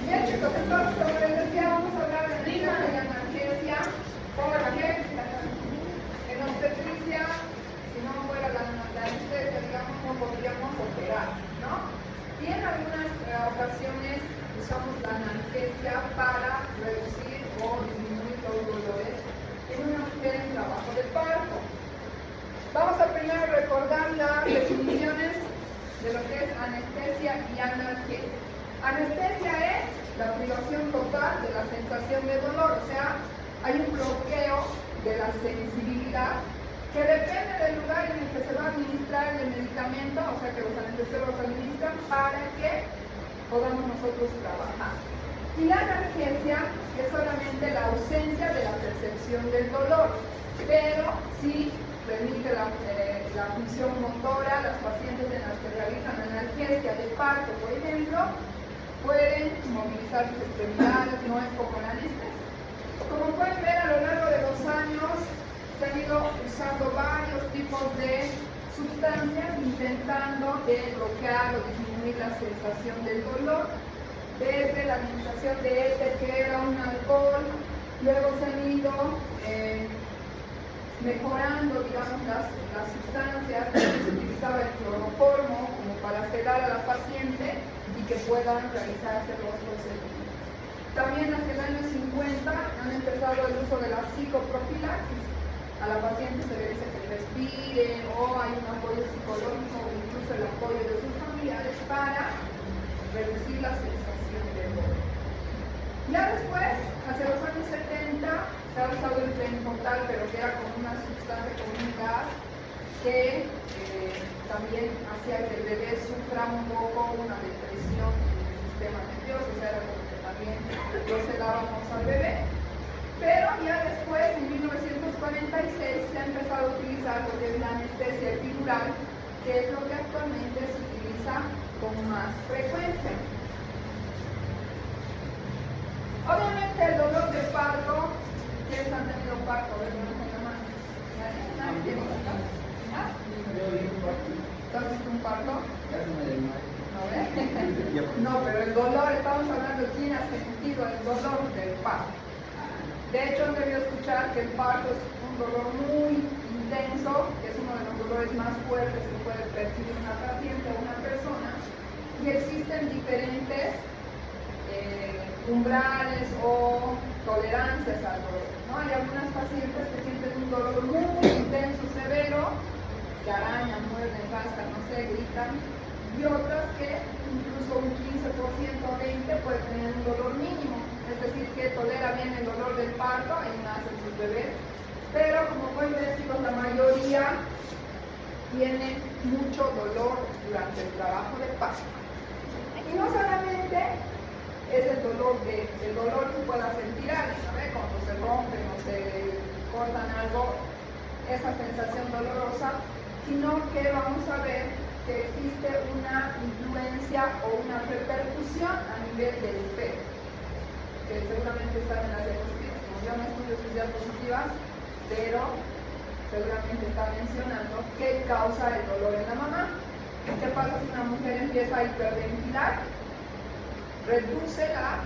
Bien, chicos, entonces, como les decía, vamos a hablar de rima y analgesia por ejemplo. En obstetricia, si no fuera la anestesia, digamos, no podríamos operar, ¿no? Y en algunas ocasiones usamos la analgesia para reducir o disminuir los dolores en una mujer en trabajo de parto. Vamos a primero recordar las definiciones de lo que es anestesia y analgesia. Anestesia es la privación total de la sensación de dolor, o sea, hay un bloqueo de la sensibilidad que depende del lugar en el que se va a administrar el medicamento, o sea que los anestesiólogos administran para que podamos nosotros trabajar. Y la analgesia es solamente la ausencia de la percepción del dolor, pero sí permite la función motora. Las pacientes en las que realizan analgesia de parto, por ejemplo, pueden movilizar sus extremidades, no es como la anestesia. Como pueden ver, a lo largo de los años se han ido usando varios tipos de sustancias intentando bloquear o disminuir la sensación del dolor, desde la administración de éter, que era un alcohol, luego se han ido mejorando, digamos, las sustancias. Se utilizaba el cloroformo como para sedar a la paciente y que puedan realizarse los procedimientos. También hacia el año 50 han empezado el uso de la psicoprofilaxis. A la paciente se le dice que respire, o hay un apoyo psicológico o incluso el apoyo de sus familiares para reducir la sensación de dolor. Ya después, hacia los años 70, se ha usado el fentotal, pero que era como una sustancia, como un gas, que también hacía que el bebé sufra un poco una depresión en el sistema nervioso, o sea, era como que también lo sedábamos al bebé. Pero ya después, en 1946, se ha empezado a utilizar lo que es la anestesia epidural, que es lo que actualmente se utiliza con más frecuencia. Obviamente el dolor de parto, ¿quiénes han tenido parto? A ver, no tengo más. ¿Nadie tiene parto? ¿Ah? ¿Tú has visto un parto? No, pero el dolor, estamos hablando de quién ha sentido el dolor del parto. De hecho, han debido escuchar que el parto es un dolor muy intenso, que es uno de los dolores más fuertes que puede percibir una paciente o una persona, y existen diferentes umbrales o tolerancias al dolor, ¿no? Hay algunas pacientes que sienten un dolor muy intenso, severo, que arañan, muerden, rascan, no sé, gritan, y otras que incluso un 15% o 20% puede tener un dolor mínimo, es decir, que tolera bien el dolor del parto, ahí nacen sus bebés, pero como pueden ver, chicos, la mayoría tiene mucho dolor durante el trabajo de parto. Y no solamente es el dolor que pueda sentir alguien, ¿sabes? Cuando se rompen o se cortan algo, esa sensación dolorosa, sino que vamos a ver que existe una influencia o una repercusión a nivel del feto, que seguramente están en las diapositivas. Como yo no estudio sus diapositivas, pero seguramente está mencionando qué causa el dolor en la mamá. ¿Qué pasa si una mujer empieza a hiperventilar? Reduce la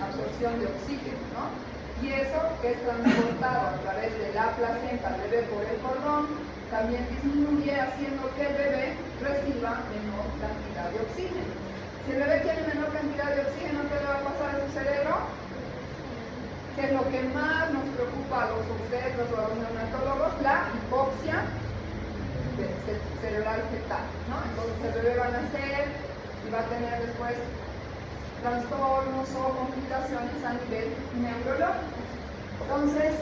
absorción de oxígeno, ¿no? Y eso, que es transportado a través de la placenta al bebé por el cordón, también disminuye, haciendo que el bebé reciba menor cantidad de oxígeno. Si el bebé tiene menor cantidad de oxígeno, ¿qué le va a pasar a su cerebro? Que es lo que más nos preocupa a los obstetras o a los neonatólogos, la hipoxia cerebral fetal, ¿no? Entonces el bebé va a nacer y va a tener después trastornos o complicaciones a nivel neurológico. Entonces,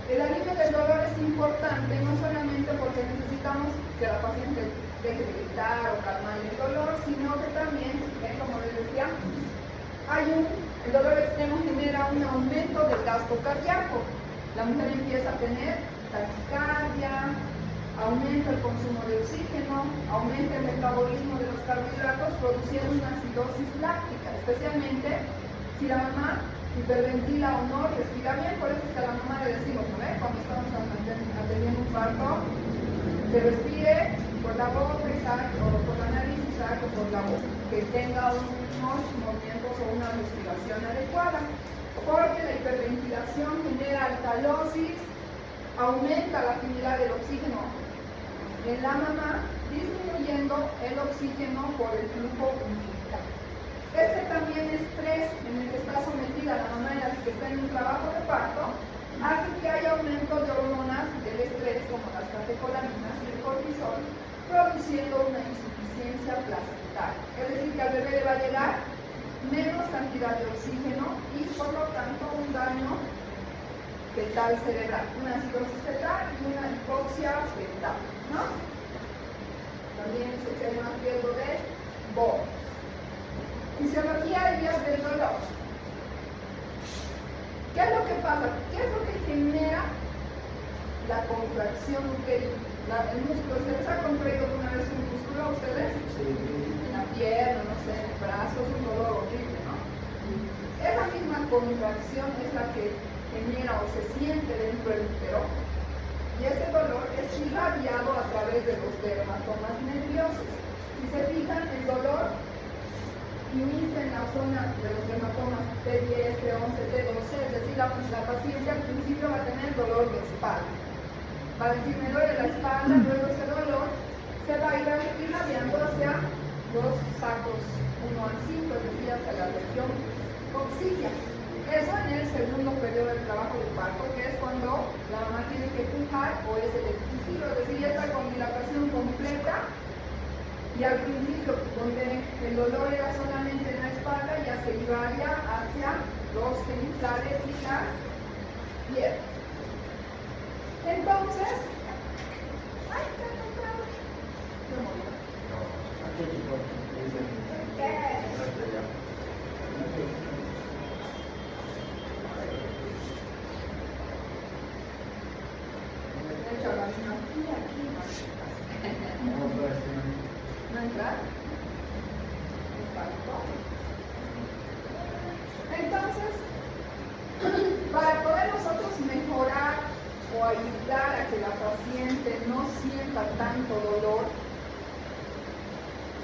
el alivio del dolor es importante, no solamente porque necesitamos que la paciente deje de gritar o calmar el dolor, sino que también, como les decía, el dolor extremo genera un aumento del gasto cardíaco. La mujer empieza a tener taquicardia, aumenta el consumo de oxígeno, aumenta el metabolismo de los carbohidratos, produciendo una acidosis láctica, especialmente Si la mamá hiperventila o no, respira bien, por eso es que a la mamá le decimos, ¿no? Cuando estamos atendiendo un parto, que respire por la boca y saque, o por la nariz y saque por la boca, que tenga unos movimientos o una respiración adecuada, porque la hiperventilación genera alcalosis, aumenta la afinidad del oxígeno en la mamá, disminuyendo el oxígeno por el flujo umbilical. Este también estrés en el que está sometida la mamá en la que está en un trabajo de parto, hace que haya aumento de hormonas del estrés como las catecolaminas y el cortisol, produciendo una insuficiencia placentaria. Es decir, que al bebé le va a llegar menos cantidad de oxígeno y por lo tanto un daño fetal cerebral, una cirrosis fetal y una hipoxia fetal, ¿no? También dice que hay más riesgo de BOC. Fisiología y vías del dolor. ¿Qué es lo que pasa? ¿Qué es lo que genera la contracción uterina? El músculo, ¿se les ha contraído alguna vez un músculo a ustedes? Sí. En la pierna, no sé, en el brazo, es un dolor horrible, ¿no? Esa misma contracción es la que genera o se siente dentro del útero, y ese dolor es irradiado a través de los dermatomas nerviosos. Si se fijan, el dolor inicia en la zona de los dermatomas T10, T11, T12, es decir, la paciente al principio va a tener dolor de espalda. Va a decir, me duele la espalda, luego ese dolor se va a ir irradiando hacia los sacos 1 al 5, es decir, hacia la región coxígea. Eso en el segundo periodo del trabajo de parto, que es cuando la mamá tiene que pujar o es el exclusivo, es decir, ya está con dilatación completa. Y al principio, donde el dolor era solamente en la espalda, ya se irradia hacia los genitales y las piernas. Entonces, ¡ay, qué complicado! De hecho, la misma aquí, ¿no entrar? Entonces, para poder nosotros mejorar o ayudar a que la paciente no sienta tanto dolor,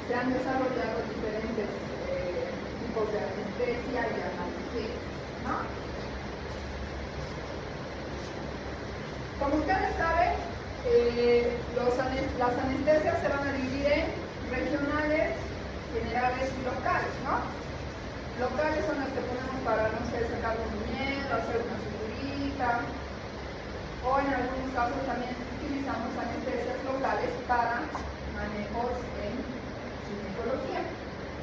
se han desarrollado diferentes tipos de anestesia y analgesia, ¿no? Como ustedes saben, las anestesias se van a dividir en regionales, generales y locales, ¿no? Locales son las que ponemos para, no sé, sacar un muñeco, hacer una suturita, o en algunos casos también utilizamos anestesias locales para manejos en ginecología.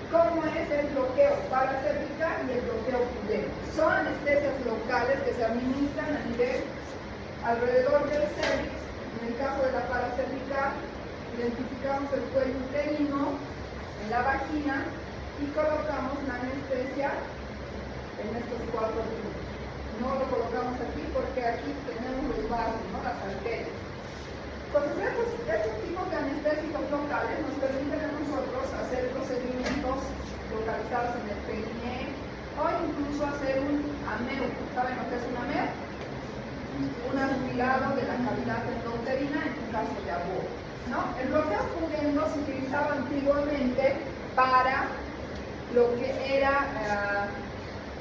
¿Cómo es el bloqueo paracervical y el bloqueo pudeno? Son anestesias locales que se administran a nivel alrededor del cervix. En el caso de la paracervical, identificamos el cuello uterino en la vagina y colocamos la anestesia en estos 4 puntos. No lo colocamos aquí porque aquí tenemos los vasos, ¿no? Las arterias. Entonces, estos tipos de anestésicos locales nos permiten a nosotros hacer procedimientos localizados en el perineo o incluso hacer un AMEU. ¿Saben lo que es un AMEU? Un aspirado de la cavidad endouterina en un caso de aborto, ¿no? El bloqueo pudendo se utilizaba antiguamente para lo que era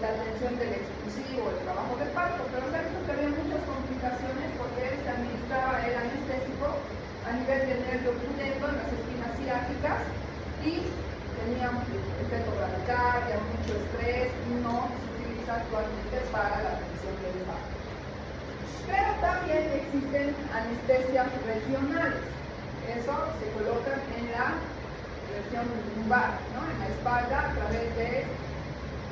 la atención del exclusivo, el trabajo de parto, pero se ha visto que había muchas complicaciones porque se administraba el anestésico a nivel del nervio pudendo en las espinas ciáticas y tenía efecto bradicardia, mucho estrés y no se utiliza actualmente para la atención del parto. Pero también existen anestesias regionales. Eso se coloca en la región lumbar, ¿no? En la espalda, a través de,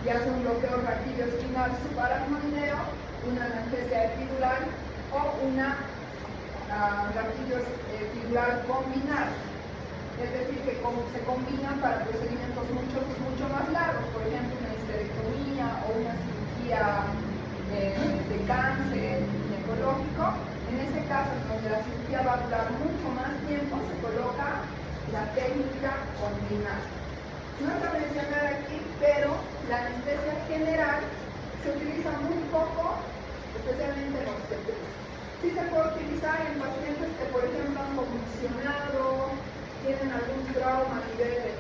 ya sea un bloqueo raquídeo espinal subaracnoideo, una anestesia epidural o una raquídeo epidural combinada. Es decir, que se combinan para procedimientos mucho más largos, por ejemplo, una histerectomía o una cirugía de cáncer ginecológico. En ese caso, donde la cirugía va a durar mucho más tiempo, se coloca la técnica combinada. No está mencionada aquí, pero la anestesia general se utiliza muy poco, especialmente en obstetricia. Sí se puede utilizar en pacientes que, por ejemplo, han convulsionado, tienen algún trauma a nivel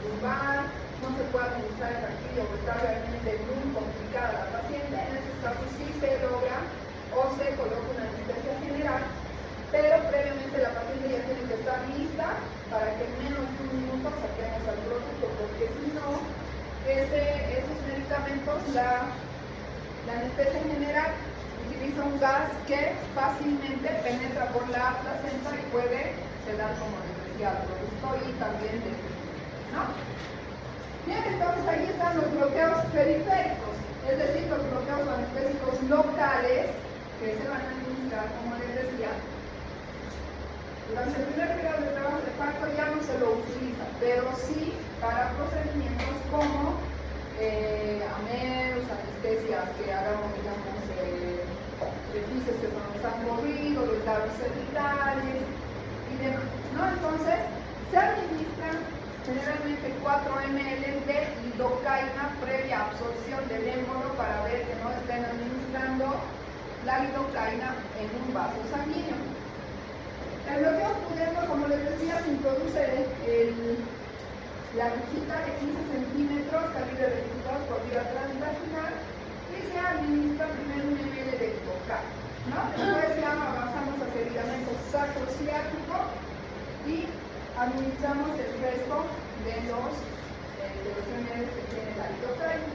lumbar, no se puede administrar el martillo o está realmente muy complicada la paciente. En esos casos sí se logra o se coloca una anestesia general, pero previamente la paciente ya tiene que estar lista para que en menos de un minuto saquemos al producto, porque si no, esos medicamentos, la anestesia general utiliza un gas que fácilmente penetra por la placenta y puede sedar, como les decía, al producto y también ¿no? Bien, entonces ahí están los bloqueos periféricos, es decir, los bloqueos anestésicos locales que se van a administrar, como les decía. Durante el primer periodo de trabajo de parto ya no se lo utiliza, pero sí para procedimientos como AMEUS, anestesias que hagamos, digamos, edificios que nos han movido, los labios cervicales y demás, ¿no? Entonces, se administran generalmente 4 ml de lidocaína previa absorción del émbolo para ver que no estén administrando la lidocaína en un vaso sanguíneo. El bloqueo pudendo, como les decía, se introduce la agujita de 15 centímetros, calibre 22 por vía transvaginal, y se administra primero 1 ml de lidocaína, ¿no? Después ya avanzamos hacia el ligamento sacrociático y administramos el resto de los ml que tiene la lidocaína.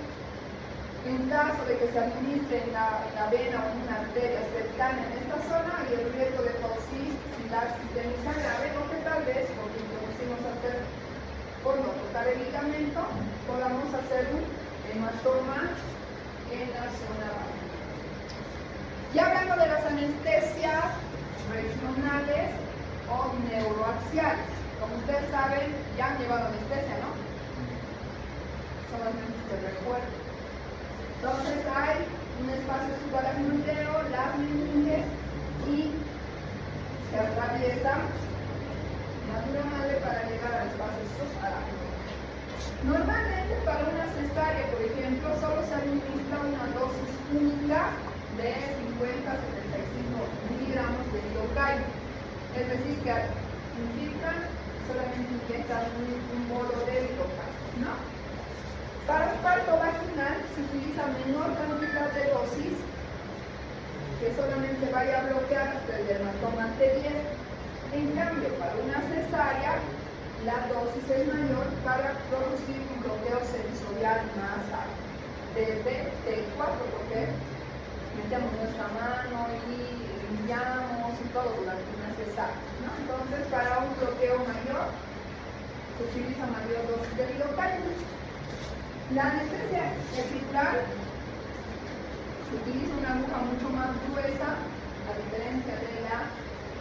En caso de que se administre en la vena o en una arteria cercana en esta zona, hay el riesgo de toxicidad sistémica grave, o que tal vez, porque introducimos por no tocar el ligamento, podamos hacer un hematoma en la zona baja. Ya hablando de las anestesias regionales o neuroaxiales, como ustedes saben, ya han llevado anestesia, ¿no? Solamente te recuerdo. Entonces hay un espacio subaracnoideo, las meninges, y se atraviesa la dura madre para llegar al espacio subaracnoideo. Normalmente para una cesárea, por ejemplo, solo se administra una dosis única de 50-75 miligramos de lidocaína. Es decir, que infiltran, solamente inyectan un bolo de lidocaína, ¿no? Para un parto vaginal se utiliza menor cantidad de dosis, que solamente vaya a bloquear hasta el dermatoma T10. En cambio, para una cesárea, la dosis es mayor para producir un bloqueo sensorial más alto, desde T4, porque metemos nuestra mano y limpiamos y todo durante una cesárea, ¿no? Entonces, para un bloqueo mayor, se utiliza mayor dosis de lidocaína. La anestesia epidural se utiliza una aguja mucho más gruesa, a diferencia de la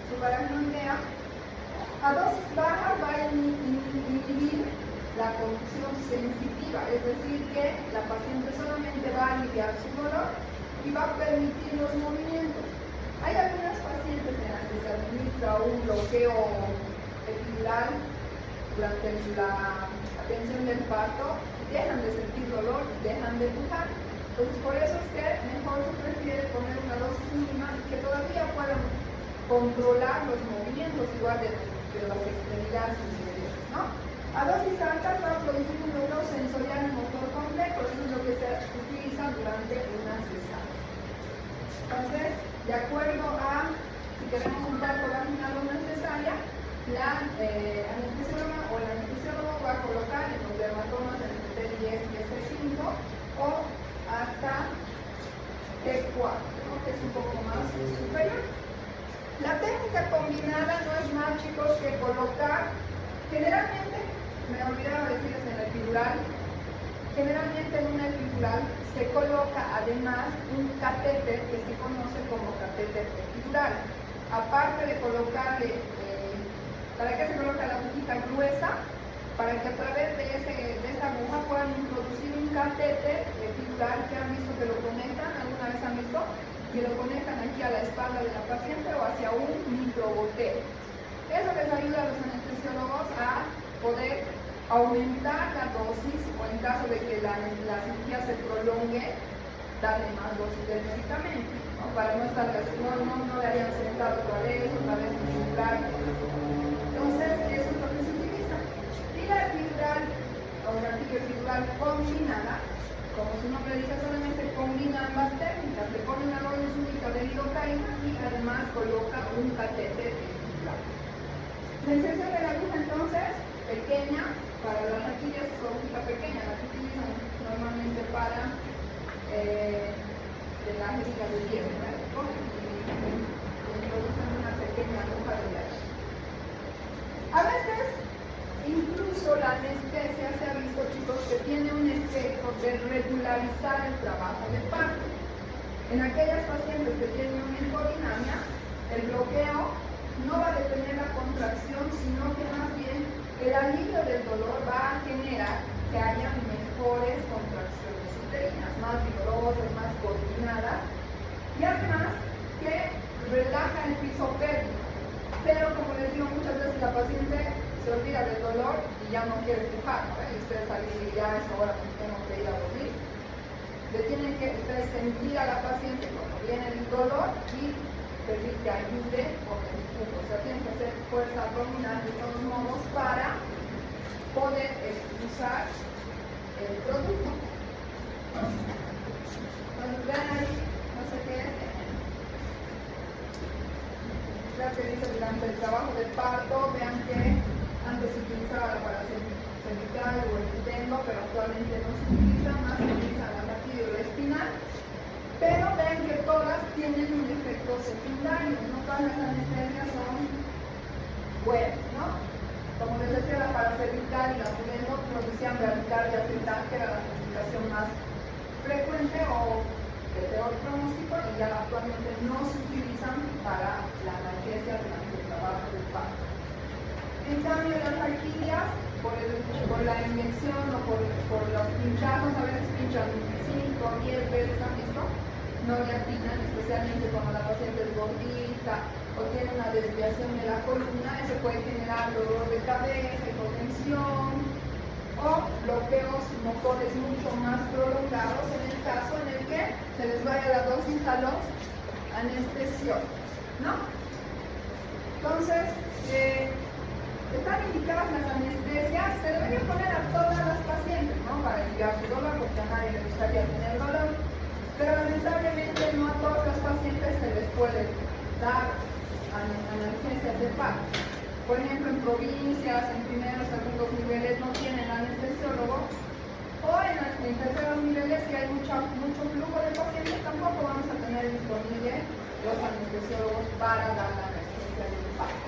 subaracnoidea. A dosis bajas va a inhibir la conducción sensitiva, es decir, que la paciente solamente va a aliviar su dolor y va a permitir los movimientos. Hay algunas pacientes en las que se administra un bloqueo epidural durante la atención del parto, dejan de sentir dolor, dejan de pujar. Entonces, por eso es que mejor se prefiere poner una dosis mínima que todavía puedan controlar los movimientos, igual de las extremidades inferiores, ¿no? A dosis altas va a producir un dolor sensorial y motor complejo, eso es lo que se utiliza durante una cesárea. Entonces, de acuerdo a si queremos un parto vaginal o una cesárea, la anestesióloga o el anestesiólogo va a colocar en los dermatomas entre T10 y S5 o hasta T4, ¿no? Que es un poco más superior. La técnica combinada no es más, chicos, que colocar, generalmente, me olvidaba decirles en la epidural, generalmente en una epidural se coloca además un catéter que se conoce como catéter epidural. Aparte de colocarle, ¿para qué se coloca la agujita gruesa? Para que a través de esa aguja puedan introducir un catéter epidural que han visto que lo conectan, ¿alguna vez han visto? Que lo conectan aquí a la espalda de la paciente o hacia un microgoteo. Eso les ayuda a los anestesiólogos a poder aumentar la dosis o en caso de que la cirugía se prolongue, darle más dosis del medicamento, ¿no? Para no estar, no le harían sentado otra vez epidural. Entonces, eso es lo que se utiliza. Y la epidural, o la epidural combinada, como su nombre dice, solamente combina ambas técnicas. Le pone una dosis única de lidocaína y además coloca un catéter epidural. La inserción de la aguja, entonces, pequeña, para las raquillas es aguja pequeña, las que utilizan normalmente para de las heridas de hierro, y introducen una pequeña aguja de hierro. A veces, incluso la anestesia se ha visto, chicos, que tiene un efecto de regularizar el trabajo de parto. En aquellas pacientes que tienen una hipodinamia, el bloqueo no va a detener la contracción, sino que más bien el alivio del dolor va a generar que haya mejores contracciones uterinas, más vigorosas, más coordinadas, y además que relaja el piso pélvico. Pero como les digo, muchas veces la paciente se olvida del dolor y ya no quiere empujar, ¿no? Y ustedes ahí ya es hora que tengo que ir a dormir. Le tienen que ustedes sentir a la paciente cuando viene el dolor y pedir que ayude con el empujo. O sea, tienen que hacer fuerza abdominal de todos modos para poder expulsar el producto. Entonces, vean ahí, no sé qué es. Ya que dice durante el trabajo del parto, vean que antes se utilizaba la paracervical o el utendo, pero actualmente no se utiliza, más se utiliza la raquídeo espinal. Pero vean que todas tienen un efecto secundario, no todas las anestesias son buenas, ¿no? Como les decía, la paracervical y la utendo producían bradicardia fetal, que era la complicación más frecuente o de peor pronóstico, y ya actualmente no se utilizan para la analgesia durante el trabajo del parto. En cambio, las raquídeas, por la inyección o por los pinchazos, a veces pinchan 5 o 10 veces, ¿han visto? No le atinan, especialmente cuando la paciente es gordita o tiene una desviación de la columna. Eso puede generar dolor de cabeza, hipotensión o bloqueos motores mucho más prolongados en el caso en el que se les vaya la dosis a los anestesiólogos, ¿no? Entonces, están indicadas las anestesias, se deberían poner a todas las pacientes, ¿no? Para aliviar su dolor, porque a nadie le gustaría tener dolor. Pero lamentablemente no a todas las pacientes se les puede dar analgesias de parto. Por ejemplo, en provincias, en primeros, segundos niveles no tienen anestesiólogo, o en terceros niveles, si hay mucho flujo de pacientes, tampoco vamos a tener disponible los anestesiólogos para dar la anestesia del parto.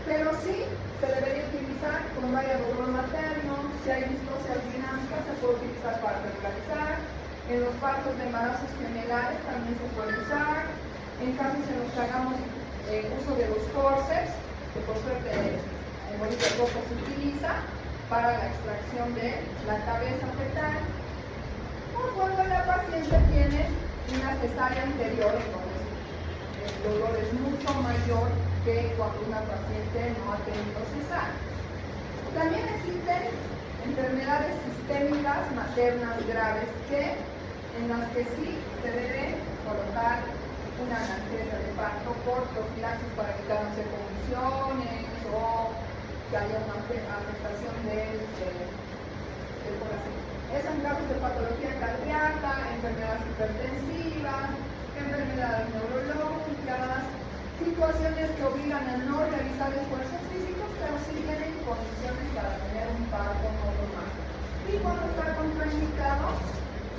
Pero sí se debería utilizar cuando haya dolor materno, si hay displasia dinámica se puede utilizar para regularizar. En los partos de embarazos gemelares también se puede usar. En casos en los que hagamos uso de los forceps, que por suerte en Bolivia poco se utiliza, para la extracción de la cabeza fetal. O cuando la paciente tiene una cesárea anterior, entonces el dolor es mucho mayor que cuando una paciente no ha tenido cesárea. También existen enfermedades sistémicas maternas graves en las que sí se debe colocar una analgesia de parto por profilaxis para evitar no sé, convulsiones o que haya una afectación del corazón. Eso en casos de patología cardíaca, enfermedades hipertensivas, enfermedades neurológicas, situaciones que obligan a no realizar esfuerzos físicos, pero sí tienen condiciones para tener un parto normal. Y cuando está contraindicado,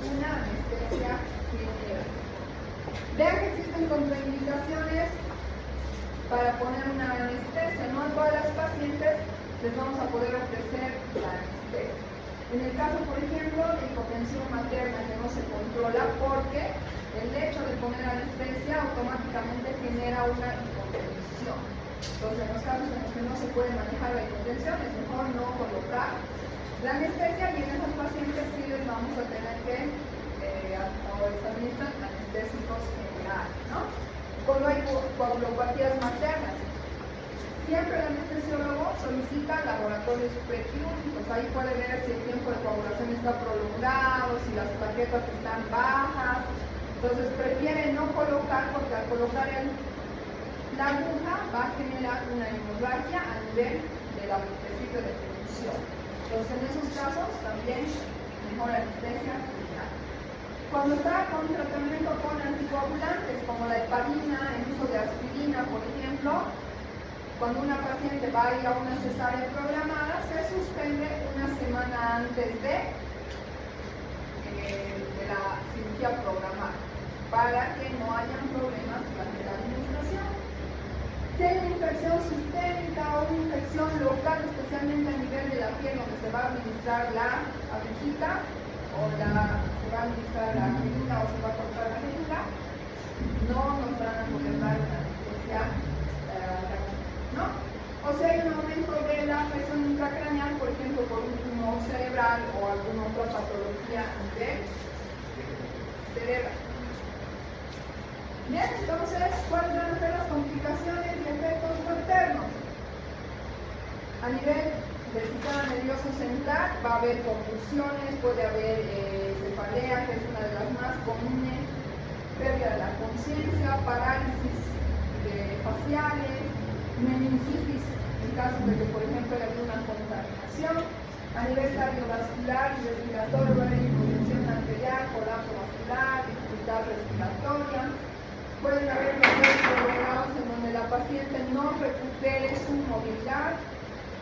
una anestesia general. Vean que existen contraindicaciones para poner una anestesia. No a todas las pacientes les vamos a poder ofrecer la anestesia. En el caso, por ejemplo, de hipotensión materna que no se controla, porque el hecho de poner anestesia automáticamente genera una hipotensión. Entonces, en los casos en los que no se puede manejar la hipotensión, es mejor no colocar la anestesia, y en esos pacientes sí les vamos a tener que administrar anestésicos generales, ¿no? Cuando hay coagulopatías maternas, Siempre el anestesiólogo solicita laboratorios prequirúrgicos. Ahí puede ver si el tiempo de coagulación está prolongado, si las plaquetas están bajas. Entonces prefiere no colocar, porque al colocar la aguja va a generar una hemorragia a nivel del sitio de perfusión. Entonces en esos casos también mejor anestesia general. Cuando está con tratamiento con anticoagulantes como la heparina, el uso de aspirina, por ejemplo, cuando una paciente va a ir a una cesárea programada, se suspende una semana antes de la cirugía programada, para que no hayan problemas durante la administración. Si hay una infección sistémica o una infección local, especialmente a nivel de la piel, donde se va a administrar la agujita, o se va a administrar la medula o se va a cortar la medula, no nos van a poder dar una anestesia, ¿no? O si hay un aumento de la presión intracraneal, por ejemplo, por un tumor cerebral o alguna otra patología a nivel cerebral. Bien, entonces, ¿cuáles van a ser las complicaciones y efectos paternos? A nivel del sistema nervioso central va a haber convulsiones, puede haber cefalea, que es una de las más comunes, pérdida de la conciencia, parálisis faciales, meningitis en caso de que, por ejemplo, haya una contaminación. A nivel cardiovascular y respiratorio va a haber hipotensión arterial, colapso vascular, dificultad respiratoria. Pueden haber momentos prolongados en donde la paciente no recupere su movilidad,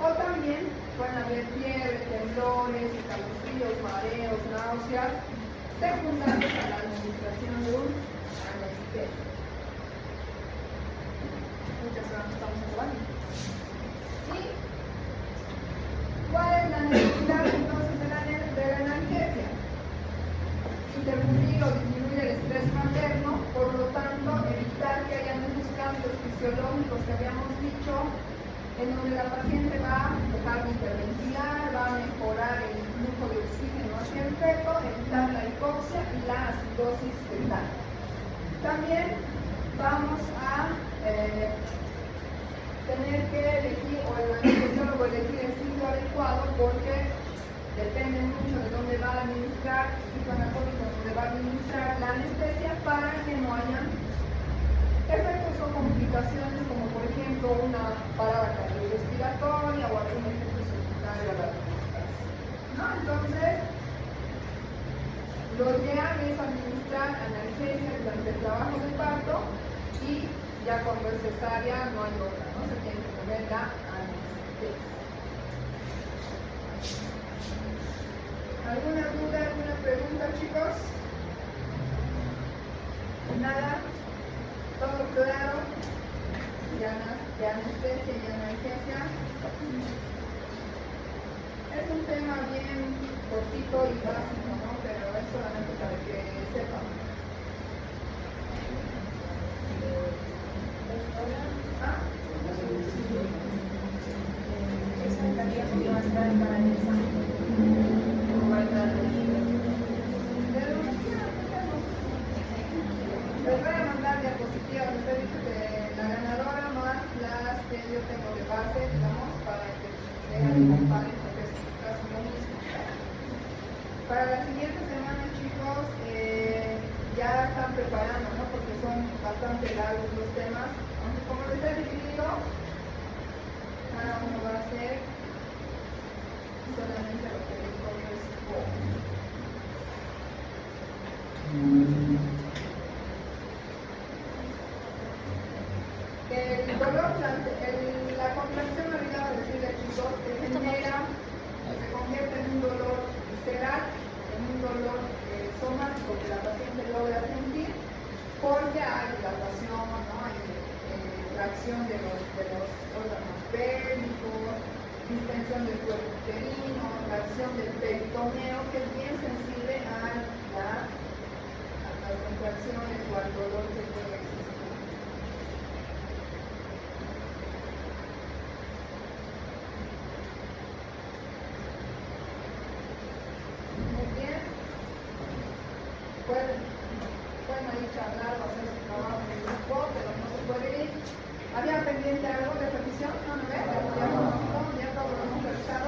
o también pueden haber fiebre, temblores, escalofríos, mareos, náuseas, secundarios a la administración de un anestésico. Muchas gracias, estamos jugando. ¿Y cuál es la necesidad entonces de la analgesia? Interrumpir o disminuir el estrés materno, por lo tanto evitar que hayan esos cambios fisiológicos que habíamos dicho, en donde la paciente va a dejar de hiperventilar, va a mejorar el flujo de oxígeno hacia el feto, evitar la hipoxia y la acidosis fetal. También vamos a tener que elegir, o el anestesiólogo elegir el sitio adecuado, porque depende mucho de dónde va a administrar, el sitio anatómico donde va a administrar la anestesia, para que no haya efectos o complicaciones, como por ejemplo una parada cardiorrespiratoria o algún efecto secundario a la administración, ¿no? Entonces, lo ideal es administrar analgesia durante el trabajo de parto, y ya cuando es cesárea no hay otra, ¿no? Se tiene que poner la anestesia. ¿Alguna duda, alguna pregunta, chicos? ¿Nada? ¿Todo claro? De anestesia y analgesia. Es un tema bien cortito y básico, ¿no? Pero es solamente para que sepan. Esa tarea que va a entrar para el examen. ¿Cómo va a entrar el libro? Les voy a mandar diapositivas. Les he dicho que la ganadora más las que yo tengo de base, digamos, para que vean y comparen, porque es casi lo mismo. Para la siguiente semana, chicos, ya están preparando, ¿no? Porque son bastante largos los temas. Aunque como les he dividido, cada uno va a hacer solamente lo que les corresponde. El dolor, la contracción, me olvidaba decirle, chicos, que genera, se convierte en un dolor visceral, en un dolor somático que la paciente logra sentir, porque hay dilatación, ¿no? Hay tracción de los órganos pélvicos, distensión del cuerpo uterino, tracción del peritoneo, que es bien sensible a las contracciones o al dolor que puede existir. Muy bien. Pueden ahí charlar o hacer su trabajo en el grupo, pero no se puede ir. ¿Había pendiente algo de revisión? ¿No me ves? ¿El diagnóstico? ¿Ya todo lo hemos revisado?